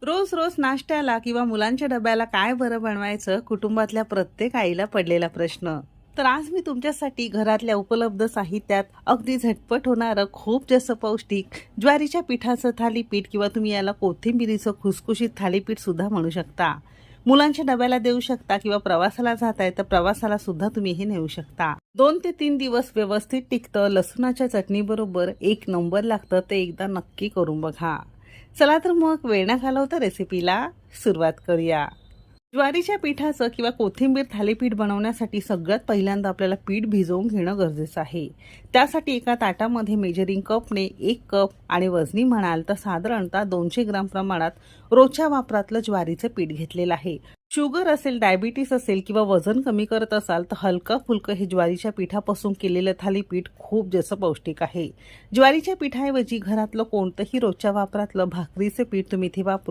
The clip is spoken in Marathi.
रोज रोज नाश्त्याला किंवा मुलांच्या डब्याला काय बरं बनवायचं, कुटुंबातल्या प्रत्येक आईला पडलेला प्रश्न. तर आज मी तुमच्यासाठी घरातल्या उपलब्ध साहित्यात अगदी झटपट होणारं, खूप जास्त पौष्टिक ज्वारीच्या पिठाचं थालीपीठ किंवा तुम्ही याला कोथिंबिरीचं खुसखुशीत थालीपीठ सुद्धा म्हणू शकता. मुलांच्या डब्याला देऊ शकता किंवा प्रवासाला जाताय तर प्रवासाला सुद्धा तुम्ही हे नेऊ शकता. 2 ते 3 दिवस व्यवस्थित टिकतं. लसूणाच्या चटणी बरोबर एक नंबर लागतं. ते एकदा नक्की करून बघा. चला तर मग वेळ न घालवता रेसिपीला सुरुवात करूया. ज्वारीच्या पिठाचं किंवा कोथिंबीर थालीपीठ बनवण्यासाठी सगळ्यात पहिल्यांदा आपल्याला पीठ भिजवून घेणं गरजेचं आहे. त्यासाठी एका ताटामध्ये मेजरिंग कपने 1 कप आणि वजनी म्हणाल तर साधारणतः 200 ग्राम प्रमाणात रोजच्या वापरातलं ज्वारीचं पीठ घेतलेलं आहे. शुगर असेल, डायबिटीस असेल किंवा वजन कमी करत असाल तर हलका फुलकं हे ज्वारीच्या पिठापासून केलेलं थालीपीठ खूप जास्त पौष्टिक आहे. ज्वारीच्या पिठाऐवजी घरातलं कोणतंही रोजच्या वापरातलं भाकरीचे पीठ तुम्ही इथे वापरू